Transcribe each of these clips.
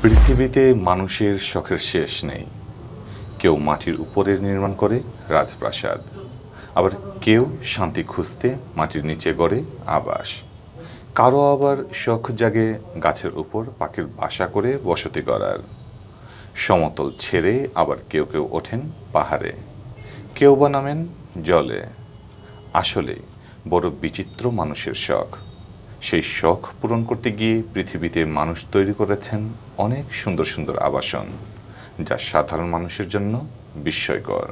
পৃথিবীতে মানুষের শখের শেষ নেই। কেউ মাটির উপরে নির্মাণ করে রাজপ্রাসাদ, আবার কেউ শান্তি খুঁজতে মাটির নিচে গড়ে আবাস। কারো আবার শখ জাগে গাছের উপর পাখির বাসা করে বসতি করার। সমতল ছেড়ে আবার কেউ কেউ ওঠেন পাহাড়ে, কেউ বা নামেন জলে। আসলে বড় বিচিত্র মানুষের শখ। সেই শখ পূরণ করতে গিয়ে পৃথিবীতে মানুষ তৈরি করেছেন অনেক সুন্দর সুন্দর আবাসন, যা সাধারণ মানুষের জন্য বিস্ময়কর।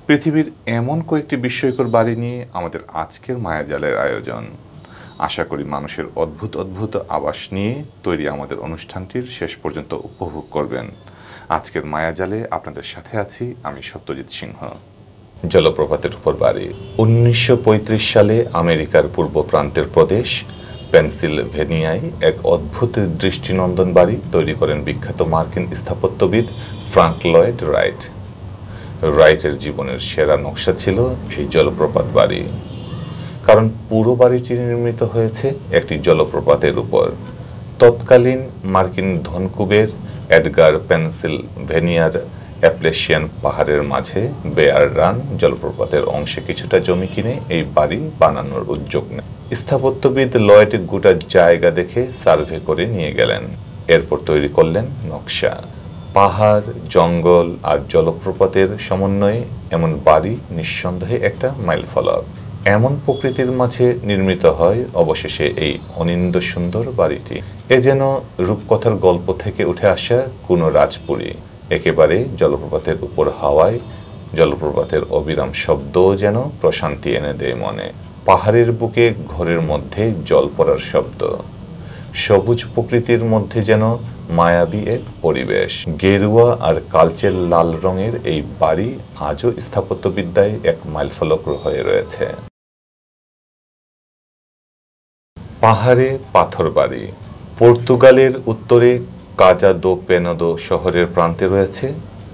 পৃথিবীর এমন কয়েকটি বিস্ময়কর বাড়ি নিয়ে আমাদের আজকের মায়াজালের আয়োজন। আশা করি মানুষের অদ্ভুত অদ্ভুত আবাস নিয়ে তৈরি আমাদের অনুষ্ঠানটির শেষ পর্যন্ত উপভোগ করবেন। আজকের মায়াজালে আপনাদের সাথে আছি আমি সত্যজিৎ সিংহ। জলপ্রপাতের উপর বাড়ি। 1935 সালে আমেরিকার পূর্ব প্রান্তের প্রদেশ পেনসিলভেনিয়ায় এক অদ্ভুত দৃষ্টিনন্দন বাড়ি তৈরি করেন বিখ্যাত মার্কিন স্থাপত্যবিদ ফ্রাঙ্ক লয়েড রাইট। রাইটের জীবনের সেরা নকশা ছিল এই জলপ্রপাত বাড়ি, কারণ পুরো বাড়িটি নির্মিত হয়েছে একটি জলপ্রপাতের উপর। তৎকালীন মার্কিন ধনকুবের এডগার পেনসিলভেনিয়ার অ্যাপ্লেশিয়ান পাহাড়ের মাঝে বেয়ার রান জলপ্রপাতের অংশে কিছুটা জমি কিনে এই বাড়ি বানানোর উদ্যোগ নেয়। স্থাপত্যবিদ লয়েড গোটা জায়গা দেখে সার্ভে করে নিয়ে গেলেন। এরপর তৈরি করলেন নকশা। পাহাড়, জঙ্গল আর জলপ্রপাতের সমন্বয়ে এমন বাড়ি নিঃসন্দেহে একটা মাইলফলক। এমন প্রকৃতির মাঝে নির্মিত হয় অবশেষে এই অনিন্দ্য সুন্দর বাড়িটি। এ যেন রূপকথার গল্প থেকে উঠে আসা কোনো রাজপুরী। একেবারে জলপ্রপাতের উপর হাওয়ায় জলপ্রপাতের অবিরাম শব্দও যেন প্রশান্তি এনে দেয় মনে। পাহাড়ের বুকে ঘরের মধ্যে জল পড়ার শব্দ, সবুজ প্রকৃতির মধ্যে যেন মায়াবী এক পরিবেশ। গেরুয়া আর কালচে লাল রঙের এই বাড়ি আজও স্থাপত্যবিদ্যায় এক মাইলফলক হয়ে রয়েছে। পাহাড়ে পাথর বাড়ি। পর্তুগালের উত্তরে কাজা দো পেনেদো শহরের প্রান্তে রয়েছে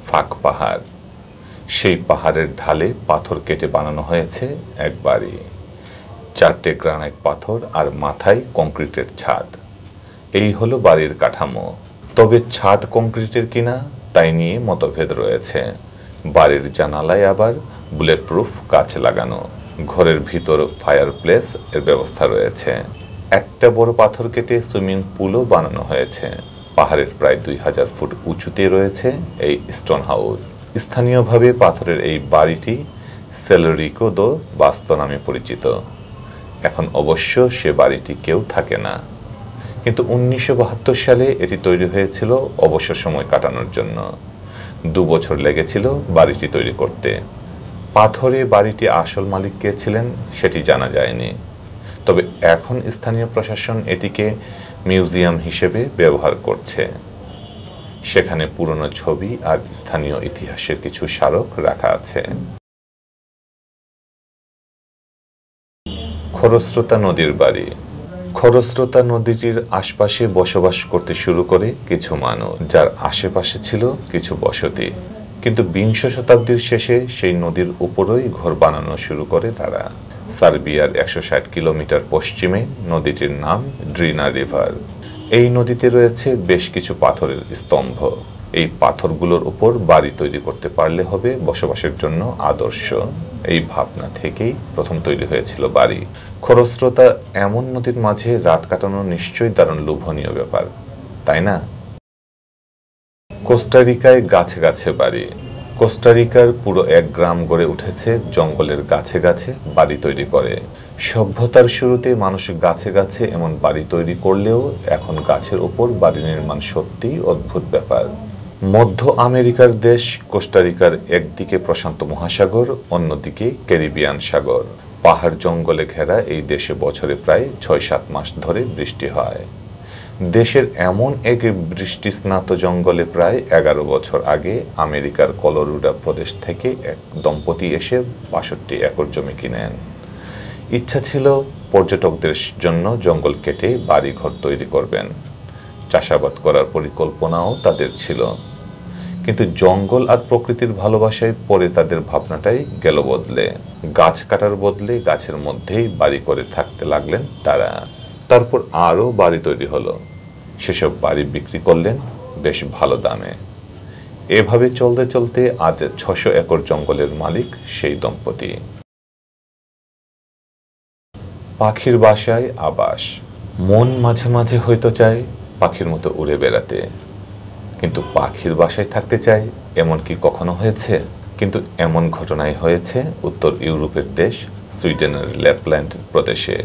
ফাঁক পাহাড়। সেই পাহাড়ের ঢালে পাথর কেটে বানানো হয়েছে এক বাড়ি। 4টে গ্রানাইট পাথর আর মাথায় কংক্রিটের ছাদ। এই হলো বাড়ির কাঠামো। তবে ছাদ কংক্রিটের কিনা তাই নিয়ে মতভেদ রয়েছে। বাড়ির জানালায় আবার বুলেট প্রুফ কাঁচ লাগানো। ঘরের ভিতর ফায়ারপ্লেস এর ব্যবস্থা রয়েছে। একটা বড় পাথর কেটে সুইমিং পুলও বানানো হয়েছে। পাহাড়ের প্রায় 2000 ফুট উঁচুতে রয়েছে এই স্টোন হাউস। স্থানীয়ভাবে পাথরের এই বাড়িটি সেলরিকো দো বাস্তো নামে পরিচিত। এখন অবশ্য সে বাড়িটি কেউ থাকে না, কিন্তু 1972 সালে এটি তৈরি হয়েছিল অবসর সময় কাটানোর জন্য। 2 বছর লেগেছিল বাড়িটি তৈরি করতে। পাথরে বাড়িটি আসল মালিক কে ছিলেন সেটি জানা যায়নি। তবে এখন স্থানীয় প্রশাসন এটিকে মিউজিয়াম হিসেবে ব্যবহার করছে। সেখানে পুরনো ছবি আর স্থানীয় ইতিহাসের কিছু স্মারক রাখা আছে। খরস্রোতা নদীর বাড়ি। খরস্রোতা নদীটির আশপাশে বসবাস করতে শুরু করে কিছু মানুষ, যার আশেপাশে ছিল কিছু বসতি। কিন্তু 20 শতাব্দীর শেষে সেই নদীর উপরই ঘর বানানো শুরু করে তারা। সার্বিয়ার 160 কিলোমিটার পশ্চিমে নদীটির নাম ড্রিনা রিভার। এই নদীতে রয়েছে বেশ কিছু পাথরের স্তম্ভ। এই পাথরগুলোর উপর বাড়ি তৈরি করতে পারলে হবে বসবাসের জন্য আদর্শ। এই ভাবনা থেকেই প্রথম তৈরি হয়েছিল বাড়ি। খরস্রোতা এমন নদীর মাঝে রাত কাটানো নিশ্চয়ই দারুণ লোভনীয় ব্যাপার, তাই না? কোস্টারিকায় গাছে গাছে বাড়ি। কোস্টারিকার পুরো এক গ্রাম গড়ে উঠেছে জঙ্গলের গাছে গাছে বাড়ি তৈরি করে। সভ্যতার শুরুতে মানুষ গাছে গাছে এমন বাড়ি তৈরি করলেও এখন গাছের উপর বাড়ি নির্মাণ সত্যিই অদ্ভুত ব্যাপার। মধ্য আমেরিকার দেশ কোস্টারিকার একদিকে প্রশান্ত মহাসাগর, অন্যদিকে ক্যারিবিয়ান সাগর। পাহাড় জঙ্গলে ঘেরা এই দেশে বছরে প্রায় 6-7 মাস ধরে বৃষ্টি হয়। দেশের এমন এক বৃষ্টিস্নাত জঙ্গলে প্রায় 11 বছর আগে আমেরিকার কলোরাডো প্রদেশ থেকে এক দম্পতি এসে 62 একর জমি কিনেন। ইচ্ছা ছিল পর্যটকদের জন্য জঙ্গল কেটে বাড়িঘর তৈরি করবেন। চাষাবাদ করার পরিকল্পনাও তাদের ছিল, কিন্তু জঙ্গল আর প্রকৃতির ভালোবাসায় পরে তাদের ভাবনাটাই গেল বদলে। গাছ কাটার বদলে গাছের মধ্যেই বাড়ি করে থাকতে লাগলেন তারা। তারপর আরও বাড়ি তৈরি হলো। সেসব বাড়ি বিক্রি করলেন বেশ ভালো দামে। এভাবে চলতে চলতে আজ ৬০০ একর জঙ্গলের মালিক সেই দম্পতি। পাখির বাসায় আবাস। মন মাঝে মাঝে হয়তো চায় পাখির মতো উড়ে বেড়াতে, কিন্তু পাখির বাসায় থাকতে চায়, এমন কি কখনো হয়েছে? কিন্তু এমন ঘটনাই হয়েছে উত্তর ইউরোপের দেশ সুইডেনের ল্যাপল্যান্ড প্রদেশে।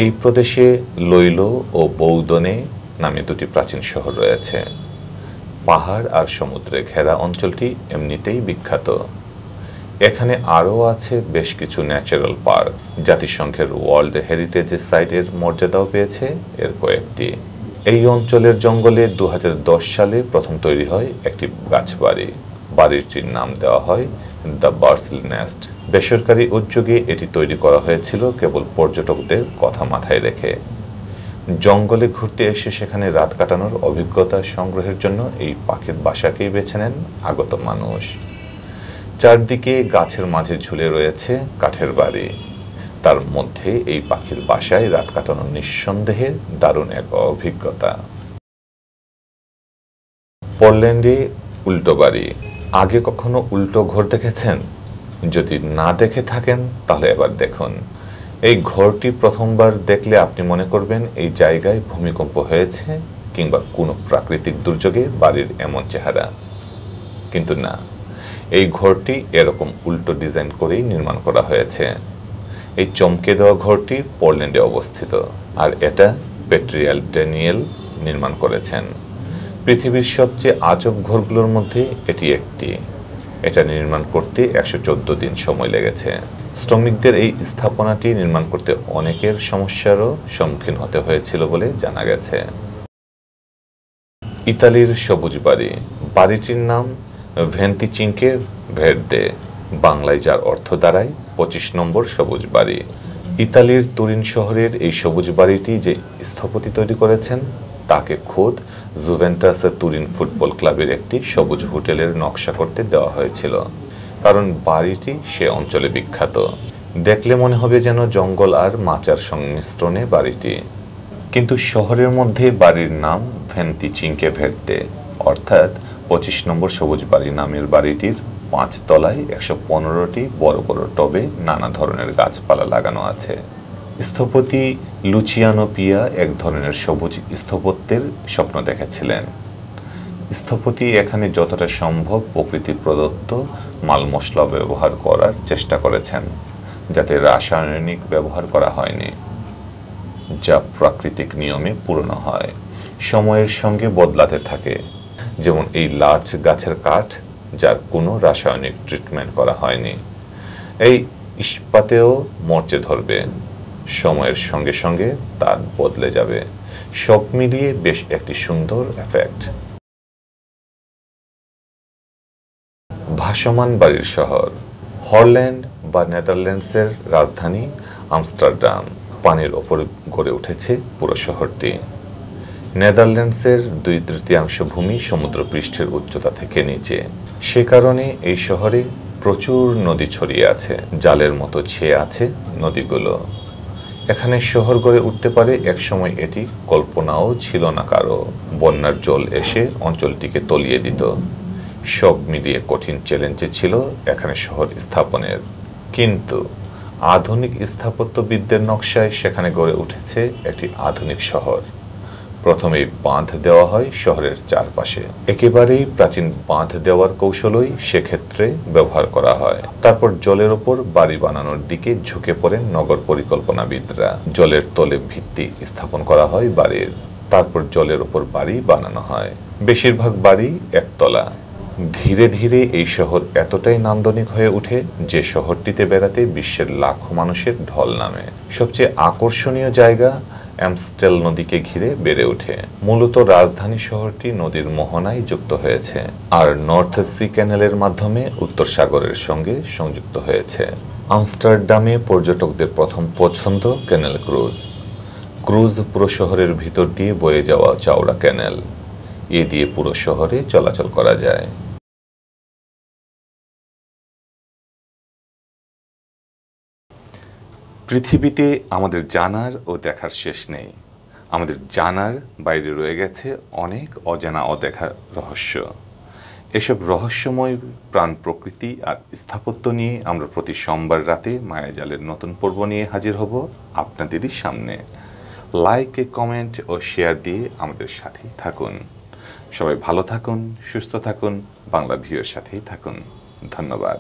এই প্রদেশে লৈলো ও বৌদনে নামে দুটি প্রাচীন শহর রয়েছে। পাহাড় আর সমুদ্রে ঘেরা অঞ্চলটি এমনিতেই বিখ্যাত। এখানে আরও আছে বেশ কিছু ন্যাচারাল পার্ক, জাতিসংঘের ওয়ার্ল্ড হেরিটেজ সাইটের মর্যাদাও পেয়েছে এর কয়েকটি। এই অঞ্চলের জঙ্গলে ২০১০ সালে প্রথম তৈরি হয় একটি গাছবাড়ি। বাড়িটির নাম দেওয়া হয় দ্য বার্ডস নেস্ট। বেসরকারি উদ্যোগে এটি তৈরি করা হয়েছিল কেবল পর্যটকদের কথা মাথায় রেখে। জঙ্গলে ঘুরতে এসে সেখানে রাত কাটানোর অভিজ্ঞতা সংগ্রহের জন্য এই পাখির বাসাকেই বেছে নেন আগত মানুষ। চারদিকে গাছের মাঝে ঝুলে রয়েছে কাঠের বাড়ি, তার মধ্যে এই পাখির বাসায় রাত কাটানো নিঃসন্দেহে দারুণ এক অভিজ্ঞতা। পোল্যান্ডে উল্টো বাড়ি। আগে কখনো উল্টো ঘর দেখেছেন? যদি না দেখে থাকেন তাহলে এবার দেখুন। এই ঘরটি প্রথমবার দেখলে আপনি মনে করবেন এই জায়গায় ভূমিকম্প হয়েছে কিংবা কোনো প্রাকৃতিক দুর্যোগে বাড়ির এমন চেহারা, কিন্তু না, এই ঘরটি এরকম উল্টো ডিজাইন করেই নির্মাণ করা হয়েছে। এই চমকে দেওয়া ঘরটি পোল্যান্ডে অবস্থিত, আর এটা পেট্রিয়াল ড্যানিয়েল নির্মাণ করেছেন। পৃথিবীর সবচেয়ে আজব ঘরগুলোর মধ্যে এটি একটি। এটা নির্মাণ করতে ১১৪ দিন সময় লেগেছে। শ্রমিকদের এই স্থাপনাটি নির্মাণ করতে অনেকের সমস্যারও সম্মুখীন হতে হয়েছিল বলে জানা গেছে। ইতালির সবুজ বাড়ি। বাড়িটির নাম ভেন্তিচিনকে ভের্দে, বাংলায় যার অর্থ দাঁড়ায় ২৫ নম্বর সবুজ বাড়ি। ইতালির তুরিন শহরের এই সবুজ বাড়িটি যে স্থপতি তৈরি করেছেন তাকে খোদ জুভেন্টাস তুরিন ফুটবল ক্লাবের একটি সবুজ হোটেলের নকশা করতে দেওয়া হয়েছিল, কারণ বাড়িটি সে অঞ্চলে বিখ্যাত। দেখলে মনে হবে যেন জঙ্গল আর মাচার সংমিশ্রণে বাড়িটি। কিন্তু শহরের মধ্যে বাড়ির নাম ভেন্তিচিনকে ভের্দে, অর্থাৎ ২৫ নম্বর সবুজ বাড়ি নামের বাড়িটির ৫ তলায় ১১৫টি বড় বড় টবে নানা ধরনের গাছপালা লাগানো আছে। স্থপতি লুচিয়ানো পিয়া এক ধরনের সবুজ স্থাপত্যের স্বপ্ন দেখেছিলেন। স্থপতি এখানে যতটা সম্ভব প্রকৃতি প্রদত্ত মাল মশলা ব্যবহার করার চেষ্টা করেছেন, যাতে রাসায়নিক ব্যবহার করা হয়নি, যা প্রাকৃতিক নিয়মে পুরনো হয়, সময়ের সঙ্গে বদলাতে থাকে। যেমন এই লার্চ গাছের কাঠ, যার কোনো রাসায়নিক ট্রিটমেন্ট করা হয়নি। এই ইস্পাতেও মরচে ধরবে, সময়ের সঙ্গে সঙ্গে তা বদলে যাবে। সব মিলিয়ে বেশ একটি সুন্দর এফেক্ট। ভাসমান বাড়ির শহর। হল্যান্ড বা নেদারল্যান্ডসের রাজধানী আমস্টারডাম। পানির ওপর গড়ে উঠেছে পুরো শহরটি। নেদারল্যান্ডসের ২/৩ ভূমি সমুদ্রপৃষ্ঠের উচ্চতা থেকে নিচে। সে কারণে এই শহরে প্রচুর নদী ছড়িয়ে আছে, জালের মতো ছেয়ে আছে নদীগুলো। এখানে শহর গড়ে উঠতে পারে, একসময় এটি কল্পনাও ছিল না কারো। বন্যার জল এসে অঞ্চলটিকে তলিয়ে দিত। সব মিলিয়ে কঠিন চ্যালেঞ্জে ছিল এখানে শহর স্থাপনের, কিন্তু আধুনিক স্থাপত্যবিদদের নকশায় সেখানে গড়ে উঠেছে একটি আধুনিক শহর। প্রথমে বাঁধ দেওয়া হয় শহরের চারপাশে। একেবারেই প্রাচীন বাঁধ দেওয়ার কৌশলই সেক্ষেত্রে ব্যবহার করা হয়। তারপর জলের ওপর বাড়ি বানানোর দিকে ঝুঁকে পড়েন নগর পরিকল্পনাবিদরা। জলের তলে ভিত্তি স্থাপন করা হয় বাড়ির, তারপর জলের ওপর বাড়ি বানানো হয়। বেশিরভাগ বাড়ি একতলা। ধীরে ধীরে এই শহর এতটাই নান্দনিক হয়ে ওঠে যে শহরটিতে বেড়াতে বিশ্বের লাখো মানুষের ঢল নামে। সবচেয়ে আকর্ষণীয় জায়গা অ্যামস্টেল নদীকে ঘিরে বেড়ে ওঠে। মূলত রাজধানী শহরটি নদীর মোহনায় যুক্ত হয়েছে, আর নর্থ সি ক্যানেলের মাধ্যমে উত্তর সাগরের সঙ্গে সংযুক্ত হয়েছে। আমস্টারডামে পর্যটকদের প্রথম পছন্দ ক্যানেল ক্রুজ। ক্রুজ পুরো শহরের ভিতর দিয়ে বয়ে যাওয়া চওড়া ক্যানেল, এ দিয়ে পুরো শহরে চলাচল করা যায়। পৃথিবীতে আমাদের জানার ও দেখার শেষ নেই। আমাদের জানার বাইরে রয়ে গেছে অনেক অজানা অদেখা রহস্য। এসব রহস্যময় প্রাণ প্রকৃতি আর স্থাপত্য নিয়ে আমরা প্রতি সোমবার রাতে মায়াজালের নতুন পর্ব নিয়ে হাজির হব আপনাদেরই সামনে। লাইক, কমেন্ট ও শেয়ার দিয়ে আমাদের সাথেই থাকুন। সবাই ভালো থাকুন, সুস্থ থাকুন, বাংলা ভিউয়ের সাথেই থাকুন। ধন্যবাদ।